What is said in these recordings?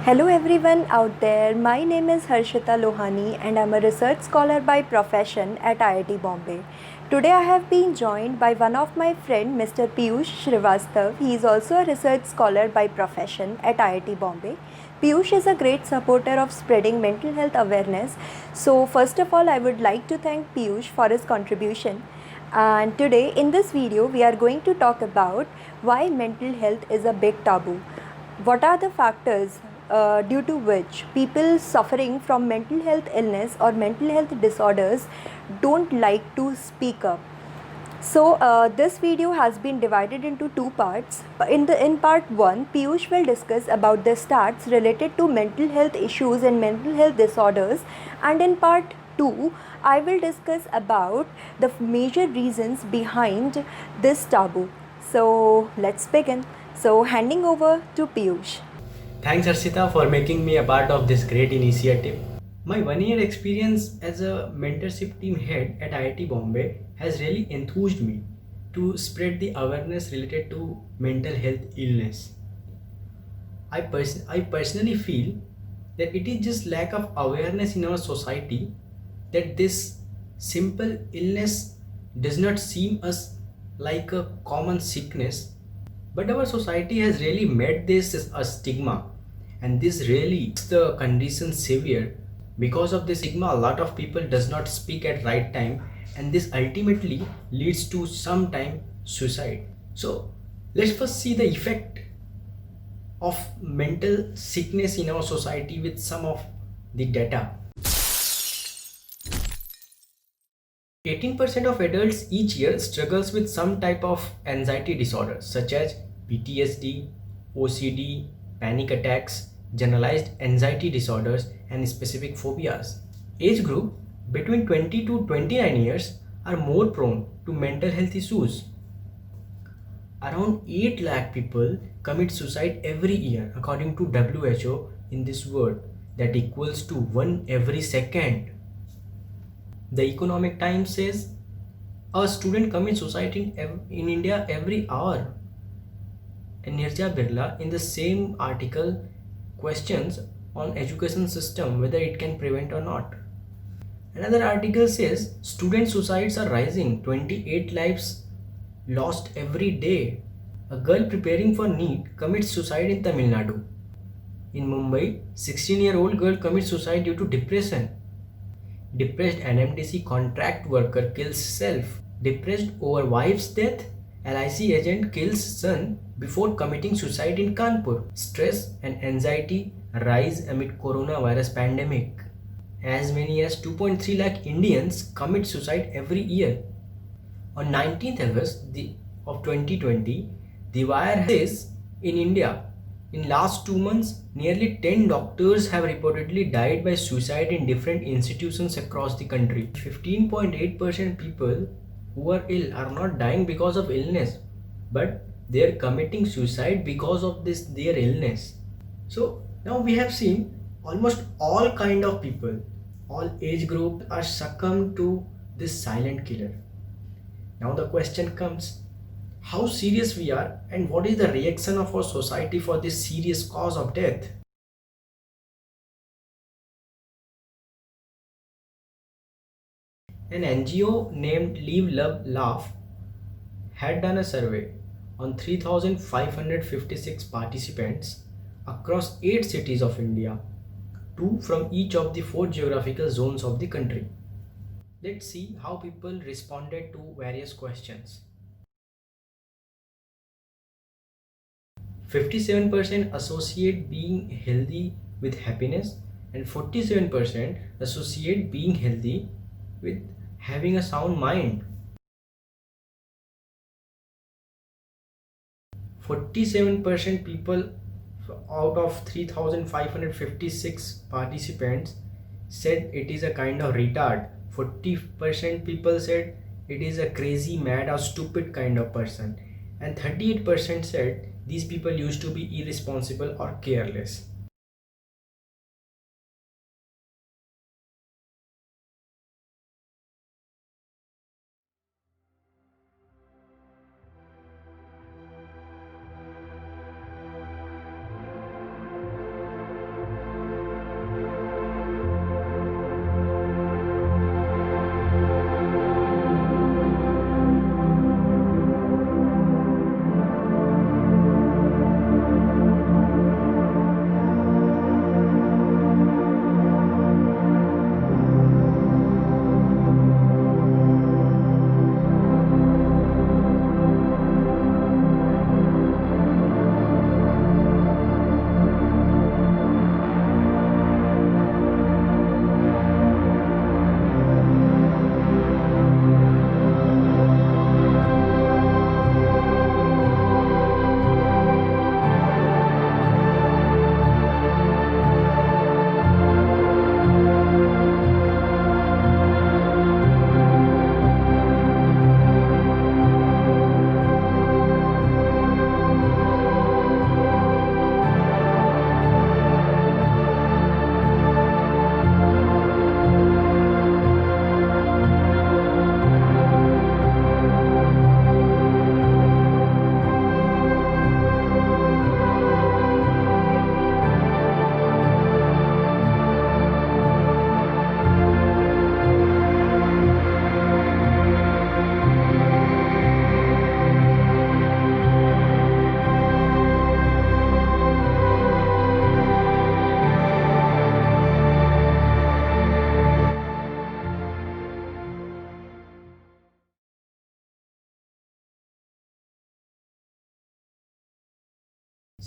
Hello everyone out there. My name is Harshita Lohani and I'm a research scholar by profession at IIT Bombay. Today I have been joined by one of my friend Mr. Piyush Srivastav. He is also a research scholar by profession at IIT Bombay. Piyush is a great supporter of spreading mental health awareness. So first of all I would like to thank Piyush for his contribution. And today in this video we are going to talk about why mental health is a big taboo. What are the factors due to which people suffering from mental health illness or mental health disorders don't like to speak up? So this video has been divided into two parts. In part one, Piyush will discuss about the stats related to mental health issues and mental health disorders, and in part two, I will discuss about the major reasons behind this taboo. So let's begin. So handing over to Piyush. Thanks, Arshita, for making me a part of this great initiative. My 1 year experience as a mentorship team head at IIT Bombay has really enthused me to spread the awareness related to mental health illness. I personally feel that it is just lack of awareness in our society that this simple illness does not seem us like a common sickness, but our society has really made this as a stigma, and this really makes the condition severe. Because of this stigma, a lot of people does not speak at right time, and this ultimately leads to sometime suicide. So let's first see the effect of mental sickness in our society with some of the data. 18% of adults each year struggles with some type of anxiety disorder such as PTSD, OCD, panic attacks, generalized anxiety disorders and specific phobias. Age group between 20 to 29 years are more prone to mental health issues. Around 8 lakh people commit suicide every year according to WHO in this world, that equals to 1 every second. The Economic Times says a student commits suicide in India every hour. And Nirja Birla in the same article questions on education system whether it can prevent or not. Another article says student suicides are rising, 28 lives lost every day. A girl preparing for NEET commits suicide in Tamil Nadu. In Mumbai, 16-year-old girl commits suicide due to depression. Depressed NMDC contract worker kills self. Depressed over wife's death, LIC agent kills son before committing suicide in Kanpur. Stress and anxiety rise amid coronavirus pandemic. As many as 2.3 lakh Indians commit suicide every year. On 19th August of 2020, The Wire says in India, in last 2 months, nearly 10 doctors have reportedly died by suicide in different institutions across the country. 15.8% people who are ill are not dying because of illness, but they are committing suicide because of this their illness. So now we have seen almost all kind of people, all age groups are succumbed to this silent killer. Now the question comes, how serious we are and what is the reaction of our society for this serious cause of death. An NGO named Leave Love Laugh had done a survey on 3,556 participants across 8 cities of India, 2 from each of the 4 geographical zones of the country. Let's see how people responded to various questions. 57% associate being healthy with happiness, and 47% associate being healthy with having a sound mind. 47% people out of 3,556 participants said it is a kind of retard. 40% people said it is a crazy, mad, or stupid kind of person, and 38% said these people used to be irresponsible or careless.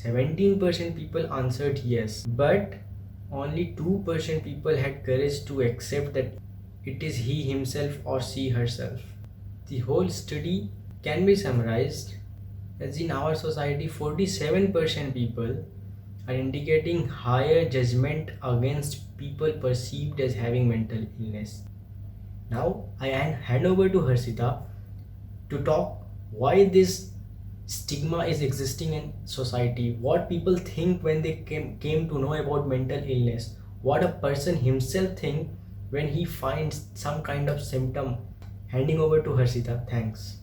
17% people answered yes, but only 2% people had courage to accept that it is he himself or she herself. The whole study can be summarized as in our society 47% people are indicating higher judgment against people perceived as having mental illness. Now I hand over to Harshita to talk why this stigma is existing in society, what people think when they came to know about mental illness, what a person himself think when he finds some kind of symptom. Handing over to Harshita. Thanks.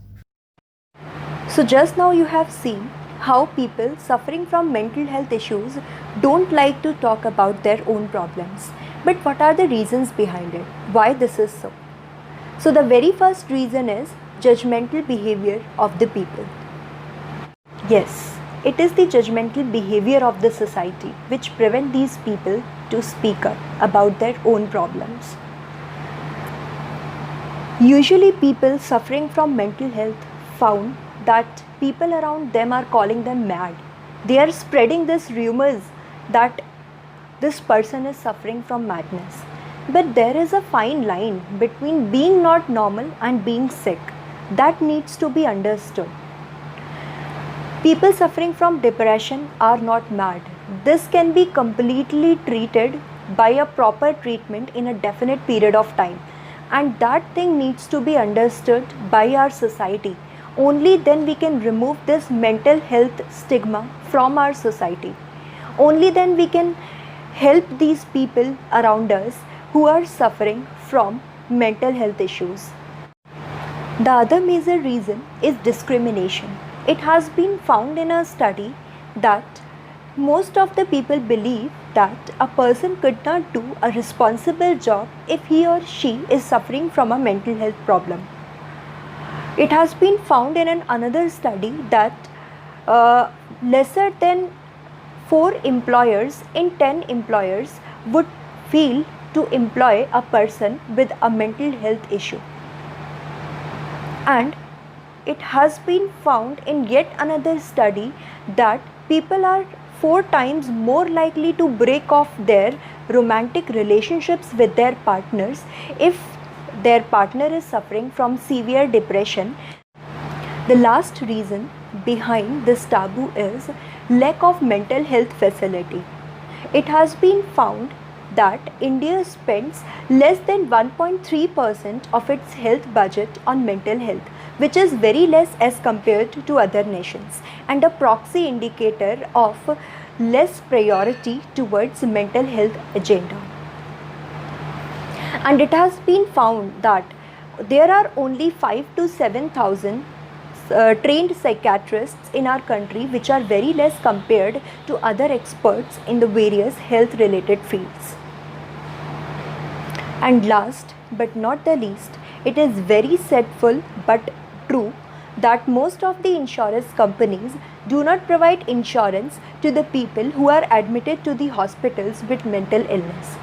So, just now you have seen how people suffering from mental health issues don't like to talk about their own problems. But what are the reasons behind it? Why this is so? So, the very first reason is judgmental behavior of the people. Yes, it is the judgmental behavior of the society which prevent these people to speak up about their own problems. Usually people suffering from mental health found that people around them are calling them mad. They are spreading these rumors that this person is suffering from madness. But there is a fine line between being not normal and being sick. That needs to be understood. People suffering from depression are not mad. This can be completely treated by a proper treatment in a definite period of time. And that thing needs to be understood by our society. Only then we can remove this mental health stigma from our society. Only then we can help these people around us who are suffering from mental health issues. The other major reason is discrimination. It has been found in a study that most of the people believe that a person could not do a responsible job if he or she is suffering from a mental health problem. It has been found in another study that lesser than 4 employers in 10 employers would feel to employ a person with a mental health issue. And it has been found in yet another study that people are 4 times more likely to break off their romantic relationships with their partners if their partner is suffering from severe depression. The last reason behind this taboo is lack of mental health facility. It has been found that India spends less than 1.3% of its health budget on mental health, which is very less as compared to other nations, and a proxy indicator of less priority towards mental health agenda. And it has been found that there are only 5 to 7,000 trained psychiatrists in our country, which are very less compared to other experts in the various health related fields. And last but not the least, it is very sadful but true that most of the insurance companies do not provide insurance to the people who are admitted to the hospitals with mental illness.